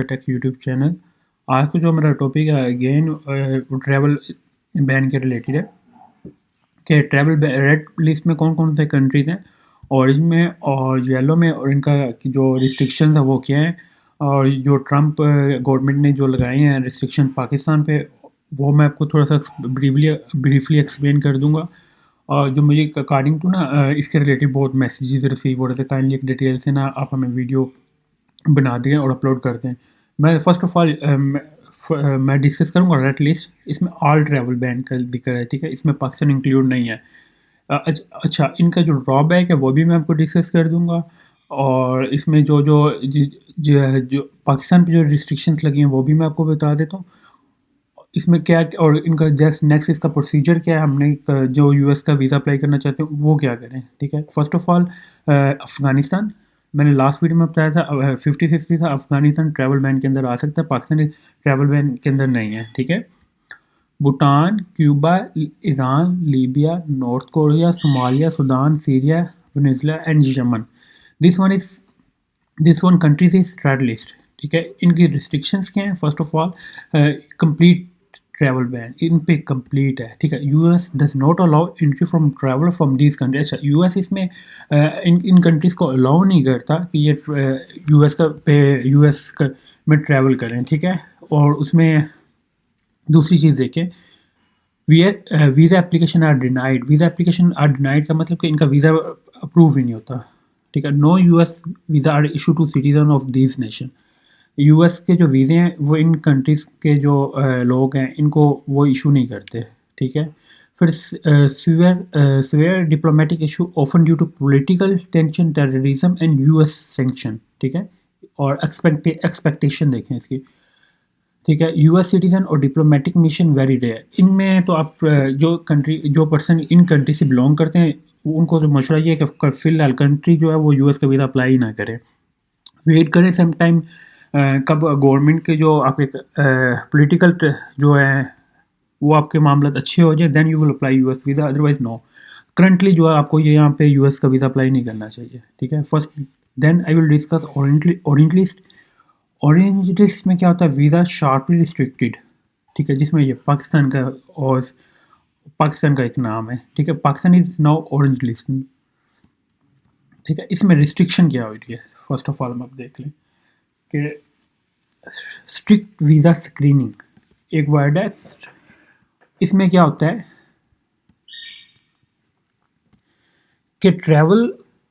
Take YouTube channel. आज का जो मेरा टॉपिक है अगेन ट्रैवल बैन के रिलेटेड है कि ट्रैवल रेड लिस्ट में कौन कौन से कंट्रीज़ हैं, ऑरेंज में और येलो में, और इनका जो रिस्ट्रिक्शन है वो क्या है, और जो ट्रम्प गवर्नमेंट ने जो लगाए हैं रिस्ट्रिक्शन पाकिस्तान पे, वो मैं आपको थोड़ा सा ब्रीफली एक्सप्लेन कर दूंगा। और जो मुझे अकॉर्डिंग टू ना इसके रिलेटेड बहुत मैसेजेस रिसीव हो रहे थे, काइंडली एक डिटेल से ना आप हमें वीडियो बना दें और अपलोड कर दें। मैं फ़र्स्ट ऑफ़ ऑल मैं डिस्कस करूँगा रेड लिस्ट। इसमें ऑल ट्रैवल बैन का जिक्र है, ठीक है, इसमें पाकिस्तान इंक्लूड नहीं है। अच्छा, इनका जो ड्रॉबैक है वो भी मैं आपको डिस्कस कर दूँगा, और इसमें जो पाकिस्तान पे जो रिस्ट्रिक्शंस लगी हैं वो भी मैं आपको बता देता हूँ। इसमें क्या, और इनका जस्ट नेक्स्ट इसका प्रोसीजर क्या है, हमने जो यूएस का वीज़ा अप्लाई करना चाहते हैं वो क्या करें, ठीक है। फर्स्ट ऑफ़ ऑल अफ़गानिस्तान, मैंने लास्ट वीडियो में बताया था 50-50 था, अफ़गानिस्तान ट्रैवल बैन के अंदर आ सकता है, पाकिस्तान ट्रैवल बैन के अंदर नहीं है, ठीक है। Bhutan, Cuba, Iran, Libya, North Korea, Somalia, Sudan, Syria, Venezuela and Yemen. This one is this one countries is red list, ठीक है। इनकी रिस्ट्रिक्शंस क्या हैं? First of all complete travel ban इन पे कंप्लीट है, ठीक है। US does not allow entry from travel from these country. अच्छा, यूएस इसमें इन कंट्रीज़ को अलाउ नहीं करता कि ये यूएस में ट्रैवल करें, ठीक है। और उसमें दूसरी चीज़ देखें, visa application are denied. Visa application are denied का मतलब कि इनका वीज़ा अप्रूव ही नहीं होता, ठीक है। No US visa are issue to citizen of this nation. US के जो वीज़े हैं वो इन कंट्रीज़ के जो लोग हैं इनको वो इशू नहीं करते, ठीक है। फिर severe diplomatic issue often due to political tension, terrorism and US sanction, ठीक है। और एक्सपेक्टेशन देखें इसकी, ठीक है। यूएस सिटीजन और डिप्लोमेटिक मिशन वेरी रेयर। इनमें तो आप जो पर्सन इन कंट्री से बिलोंग करते हैं उनको तो मशवरा ये है कि फ़िलहाल कंट्री जो है वो यूएस का वीज़ा अप्लाई ही ना करें, वेट करें सम टाइम, कब गवर्नमेंट के जो आपके पॉलिटिकल जो है वो आपके मामला अच्छे हो जाए, then you will apply US visa, otherwise no. Currently जो है आपको ये यहाँ पे यूएस का वीज़ा अप्लाई नहीं करना चाहिए, ठीक है। First then I will discuss orange list. Orange list में क्या होता है? वीज़ा शार्पली रिस्ट्रिक्टेड, ठीक है, जिसमें ये पाकिस्तान का और पाकिस्तान का एक नाम है, ठीक है। Pakistan is now orange list, ठीक है। इसमें रिस्ट्रिक्शन क्या हो रही है? फर्स्ट ऑफ ऑल हम आप देख लें कि स्ट्रिक्ट वीज़ा स्क्रीनिंग एक वर्ड है। इसमें क्या होता है कि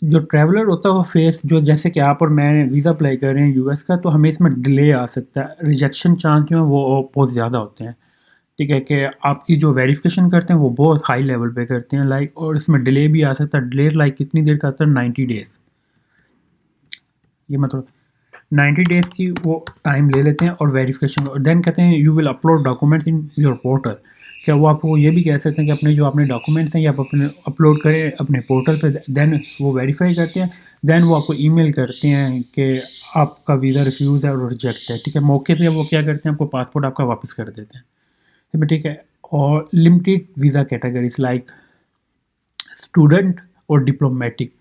जो ट्रैवलर होता है वो फेस, जो जैसे कि आप और मैं वीज़ा अप्लाई कर रहे हैं यूएस का, तो हमें इसमें डिले आ सकता है, रिजेक्शन चांस जो है वो बहुत ज़्यादा होते हैं, ठीक है। कि आपकी जो वेरिफिकेशन करते हैं वो बहुत हाई लेवल पे करते हैं लाइक, और इसमें डिले भी आ सकता है। डिले लाइक कितनी देर का आता है? 90 डेज़। ये मतलब 90 डेज़ की वो टाइम ले लेते हैं और वेरिफिकेशन, और देन कहते हैं you will upload documents in your portal. क्या वो आपको ये भी कह सकते हैं कि अपने जो अपने डॉक्यूमेंट्स हैं ये आप अपने अपलोड करें अपने पोर्टल पे, देन वो वेरीफाई करते हैं, देन वो आपको ईमेल करते हैं कि आपका वीज़ा रिफ्यूज़ है और रिजेक्ट है, ठीक है। मौके पे वो क्या करते हैं, आपको पासपोर्ट आपका वापस कर देते हैं, ठीक है। और limited visa categories like student और डिप्लोमेटिक।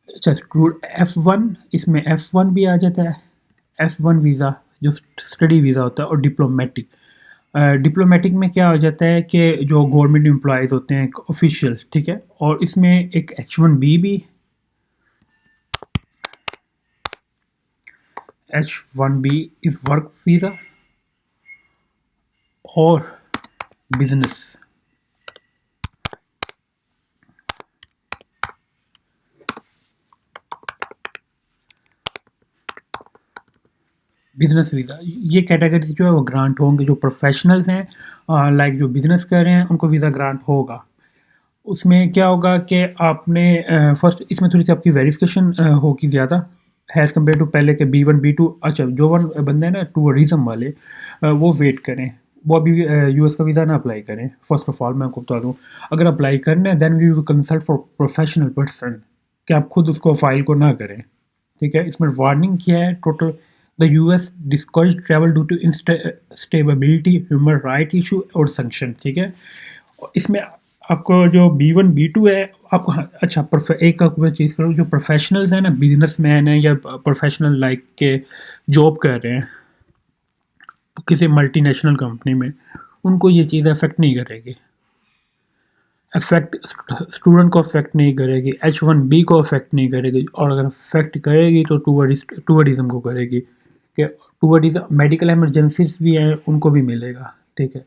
अच्छा, F1, इसमें F1 भी आ जाता है, F1 वीज़ा जो स्टडी वीज़ा होता है, और डिप्लोमेटिक। डिप्लोमेटिक में क्या हो जाता है कि जो गवर्नमेंट एम्प्लॉयज़ होते हैं ऑफिशियल, ठीक है। और इसमें एक H1B भी, H1B इज़ वर्क वीज़ा और बिजनेस। बिजनेस वीज़ा, ये कैटेगरी जो है वो ग्रांट होंगे जो प्रोफेशनल्स हैं, लाइक जो बिजनेस कर रहे हैं उनको वीज़ा ग्रांट होगा। उसमें क्या होगा कि आपने फर्स्ट इसमें थोड़ी सी आपकी वेरिफिकेशन होगी ज़्यादा हैज़ कम्पेयर टू पहले के B1 B2। अच्छा, जो वन बंदे हैं ना टूरिज़म वाले, वो वेट करें, वो अभी यूएस का वीज़ा ना अप्लाई करें। फर्स्ट ऑफ ऑल मैं आपको बता दूँ, अगर अप्लाई करना है then we will consult for professional person, कि आप खुद उसको फाइल को ना करें, ठीक है। इसमें वार्निंग किया है total, the US discourage travel due to instability, human right issue और सैंक्शन, ठीक है। इसमें आपको जो B1 B2 है आपको, अच्छा एक आपको चीज़ करो, जो प्रोफेशनल्स हैं ना, बिजनेसमैन है या प्रोफेशनल लाइक के जॉब कर रहे हैं, किसी मल्टीनेशनल कंपनी में, उनको ये चीज़ अफेक्ट नहीं करेगी। अफेक्ट स्टूडेंट को अफेक्ट नहीं करेगी, H1B को अफेक्ट नहीं करेगी, और अगर अफेक्ट करेगी तो टूरिज्म को करेगी, कि टूरिज्म मेडिकल इमरजेंसीज भी हैं उनको भी मिलेगा, ठीक है।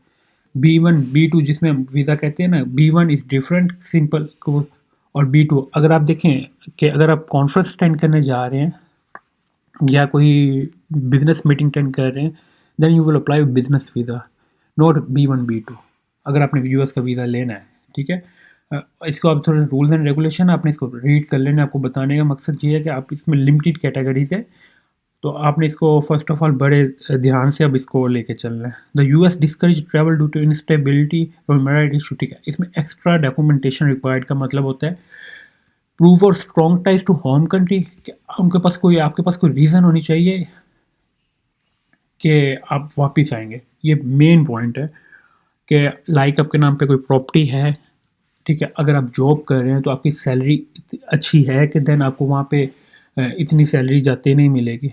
B1 B2 जिसमें वीज़ा कहते हैं ना, B1 is different simple course, और B2 अगर आप देखें कि अगर आप कॉन्फ्रेंस अटेंड करने जा रहे हैं या कोई बिजनेस मीटिंग अटेंड कर रहे हैं, then you will apply business visa, not B1 B2, अगर आपने यूएस का वीज़ा लेना है, ठीक है। इसको आप थोड़े रूल्स एंड रेगुलेशन आपने इसको रीड कर लेना। आपको बताने का मकसद ये है कि आप इसमें लिमिटेड कैटेगरीज है, तो आपने इसको फर्स्ट ऑफ ऑल बड़े ध्यान से अब इसको लेके चलना है। The US discourage travel due to instability और मेरिट इशू, ठीक है। इसमें एक्स्ट्रा डॉक्यूमेंटेशन रिक्वायर्ड का मतलब होता है प्रूफ और strong ties to home country, उनके पास कोई आपके पास कोई रीज़न होनी चाहिए कि आप वापस आएंगे। ये मेन पॉइंट है कि लाइक आपके नाम पे कोई प्रॉपर्टी है, ठीक है। अगर आप जॉब कर रहे हैं तो आपकी सैलरी अच्छी है कि देन आपको वहाँ पे इतनी सैलरी जाते नहीं मिलेगी।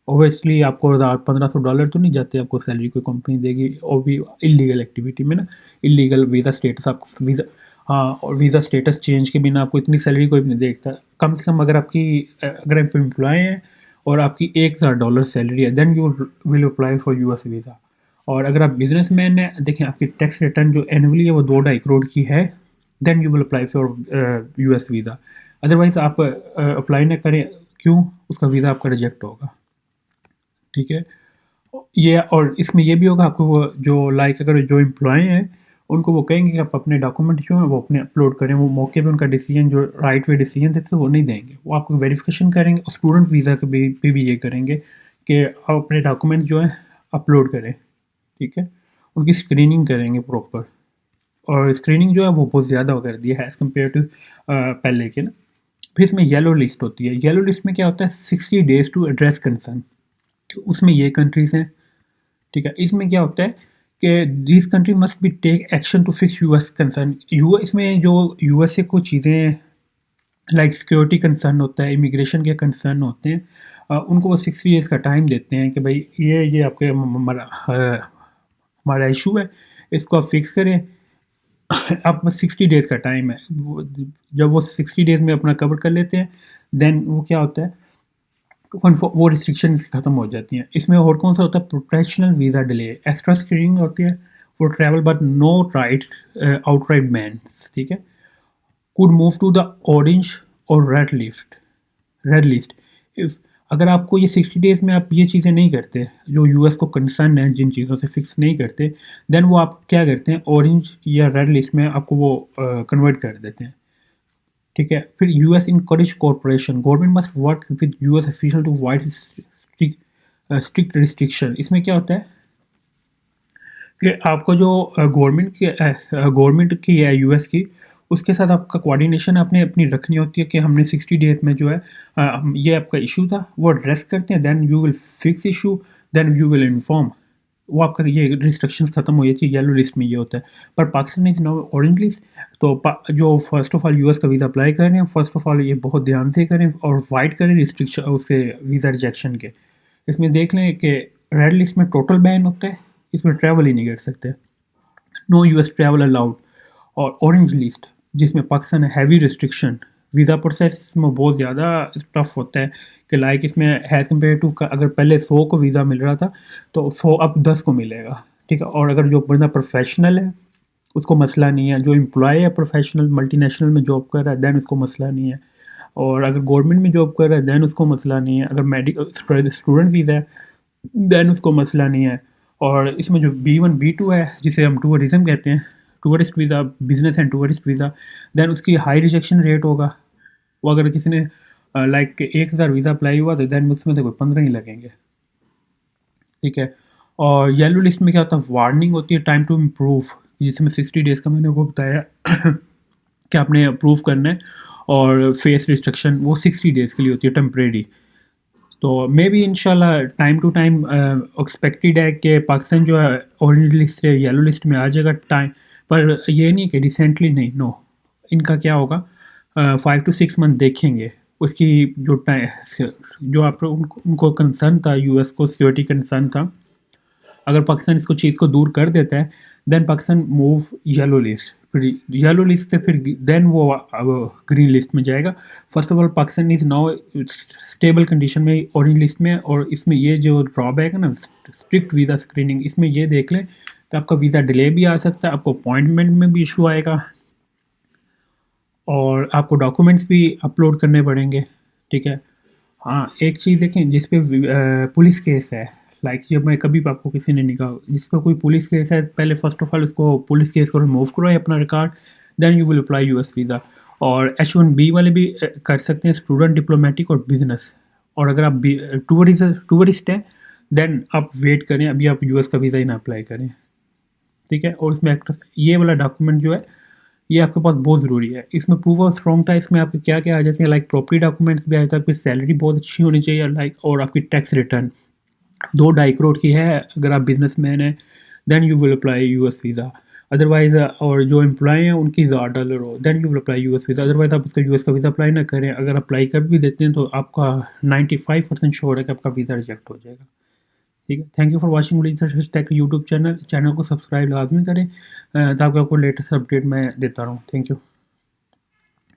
ओबियसली आपको $1,500 तो नहीं जाते आपको सैलरी कोई कंपनी देगी, और भी इलीगल एक्टिविटी में ना, इलीगल वीज़ा स्टेटस, आपको वीज़ा, हाँ, और वीज़ा स्टेटस चेंज के बिना आपको इतनी सैलरी कोई भी नहीं देखता। कम से कम अगर आप एम्प्लॉय हैं और आपकी $1,000 सैलरी है, then you will apply for US visa. और अगर आप बिजनेसमैन हैं, देखें आपकी टैक्स रिटर्न जो एनुअली है वो 2-2.5 करोड़ की है, then you will apply for US visa. Otherwise आप अप्लाई ना करें, क्यों? उसका वीज़ा आपका रिजेक्ट होगा, ठीक है। ये और इसमें ये भी होगा, आपको वो जो अगर जो एम्प्लॉय हैं उनको वो कहेंगे कि आप अपने डॉक्यूमेंट जो हैं वो अपने अपलोड करें, वो मौके पे उनका डिसीजन जो राइट वे डिसीजन देते हैं वो नहीं देंगे, वो आपको वेरिफिकेशन करेंगे। और स्टूडेंट वीज़ा के भी ये करेंगे कि आप अपने डॉक्यूमेंट जो है अपलोड करें, ठीक है। उनकी स्क्रीनिंग करेंगे प्रॉपर, और स्क्रीनिंग जो है वो बहुत ज़्यादा कर दी है एज़ कम्पेयर टू पहले के ना। फिर इसमें येलो लिस्ट होती है। येलो लिस्ट में क्या होता है, 60 डेज टू एड्रेस कंसर्न, उसमें ये कंट्रीज़ हैं, ठीक है। इसमें क्या होता है कि this country must be take action to fix US concern. इसमें जो यूएस से कुछ चीज़ें लाइक सिक्योरिटी कंसर्न होता है, इमिग्रेशन के कंसर्न होते हैं, उनको वो 60 डेज़ का टाइम देते हैं कि भाई ये आपके हमारा इशू है, इसको आप फिक्स करें। अब 60 डेज़ का टाइम है, जब वो 60 डेज़ में अपना कवर कर लेते हैं, देन वो क्या होता है, वो रिस्ट्रिक्शन ख़त्म हो जाती हैं। इसमें और कौन सा होता है, professional visa delay, extra screening होती है for travel but no right outright ban, ठीक है। Could move to the orange और रेड लिस्ट इफ, अगर आपको ये 60 डेज़ में आप ये चीज़ें नहीं करते, जो यूएस को कंसर्न है जिन चीज़ों से फिक्स नहीं करते, देन वो आप क्या करते हैं, ऑरेंज या रेड लिस्ट में आपको वो कन्वर्ट कर देते हैं, ठीक है। फिर US encourage corporation, government must work with US official to wide strict restriction. इसमें क्या होता है कि आपको जो गवर्नमेंट की है यूएस की, उसके साथ आपका कोऑर्डिनेशन आपने अपनी रखनी होती है कि हमने 60 डेज में जो है ये आपका इशू था वो एड्रेस करते हैं, then you will fix issue, then you will inform. वो आपका ये रिस्ट्रिक्शंस खत्म हो जाती है। येलो लिस्ट में ये होता है, पर Pakistan is now orange list. तो जो फर्स्ट ऑफ ऑल यूएस का वीज़ा अप्लाई कर रहे हैं, फर्स्ट ऑफ ऑल ये बहुत ध्यान से करें और वाइड करें रिस्ट्रिक्शन उसके वीज़ा रिजेक्शन के। इसमें देख लें कि रेड लिस्ट में टोटल बैन होता है, इसमें ट्रैवल ही नहीं कर सकते, नो यूएस ट्रैवल अलाउड। और ऑरेंज लिस्ट जिसमें Pakistan heavy restriction, visa process में बहुत ज़्यादा टफ होता है कि लाइक इसमें हैज़ कम्पेयर टू अगर पहले 100 को वीज़ा मिल रहा था तो 100 अब 10 को मिलेगा, ठीक है। और अगर जो बंदा प्रोफेशनल है उसको मसला नहीं है, जो एम्प्लॉय है प्रोफेशनल मल्टीनेशनल में जॉब कर रहा है देन उसको मसला नहीं है, और अगर गवर्नमेंट में जॉब कर रहा है देन उसको मसला नहीं है, अगर मेडिकल स्टूडेंट वीज़ा है देन उसको मसला नहीं है। और इसमें जो B1 B2 है जिसे हम टूरिज्म कहते हैं, tourist visa, business and tourist visa, then उसकी हाई रिजेक्शन रेट होगा। वो अगर किसी ने लाइक 1,000 वीज़ा अप्लाई हुआ तो देन उसमें से कोई 15 ही लगेंगे, ठीक है। और येलो लिस्ट में क्या होता है, वार्निंग होती है टाइम टू इम्प्रूव, जिसमें 60 डेज़ का मैंने को बताया कि आपने अप्रूव करना है, और फेस रिस्ट्रिक्शन वो 60 डेज़ के लिए होती है टेम्परेरी। तो मे बी इंशाल्लाह टाइम टू टाइम एक्सपेक्टेड है कि पाकिस्तान जो है ऑरेंज लिस्ट से येलो लिस्ट में आ जाएगा टाइम, पर ये नहीं कि रिसेंटली नहीं, नो। इनका क्या होगा, 5 to 6 मंथ देखेंगे उसकी जो टाइम, जो आप उनको कंसर्न था, यूएस को सिक्योरिटी कंसर्न था, अगर पाकिस्तान इसको चीज़ को दूर कर देता है, then Pakistan move yellow list, फिर येलो लिस्ट से फिर देन वो ग्रीन लिस्ट में जाएगा। First of all Pakistan is now stable condition में ऑरेंज लिस्ट में, और इसमें ये जो ड्रॉबैक है ना स्ट्रिक्ट वीज़ा स्क्रीनिंग, इसमें ये देख लें तो आपका वीज़ा डिले भी आ सकता है, आपको अपॉइंटमेंट में भी इशू आएगा, और आपको डॉक्यूमेंट्स भी अपलोड करने पड़ेंगे, ठीक है। हाँ, एक चीज़ देखें जिस पे पुलिस केस है, लाइक जब मैं कभी आपको किसी ने नहीं कहा जिस पर कोई पुलिस केस है, पहले फर्स्ट ऑफ ऑल उसको पुलिस केस को रिमूव करो अपना record, then you will apply US visa. और H1B वाले भी कर सकते हैं, स्टूडेंट, डिप्लोमेटिक और बिजनेस। और अगर आप टूरिस्ट हैं देन आप वेट करें, अभी आप यूएस का वीज़ा ही ना अप्लाई करें, ठीक है। और इसमें ये वाला डॉक्यूमेंट जो है ये आपके पास बहुत ज़रूरी है। इसमें प्रूफ ऑफ स्ट्रॉन्ग टाइप्स में आपके क्या क्या आ जाते हैं, लाइक प्रॉपर्टी डॉक्यूमेंट्स भी आ जाता है, आपकी सैलरी बहुत अच्छी होनी चाहिए, लाइक, और आपकी टैक्स रिटर्न 2-2.5 करोड़ की है अगर आप बिजनेसमैन हैं, then you will apply US visa. Otherwise और जो एम्प्लॉय हैं उनकी $10 हो, then you will apply US visa. Otherwise आप उसका यूएस का वीज़ा अप्लाई ना करें। अगर अप्लाई कर भी देते हैं तो आपका 95% श्योर है कि आपका वीज़ा रिजेक्ट हो जाएगा, ठीक है। Thank you for watching research take YouTube channel को सब्सक्राइब लाजमी करें ताकि आपको लेटेस्ट अपडेट मैं देता रहूँ। Thank you.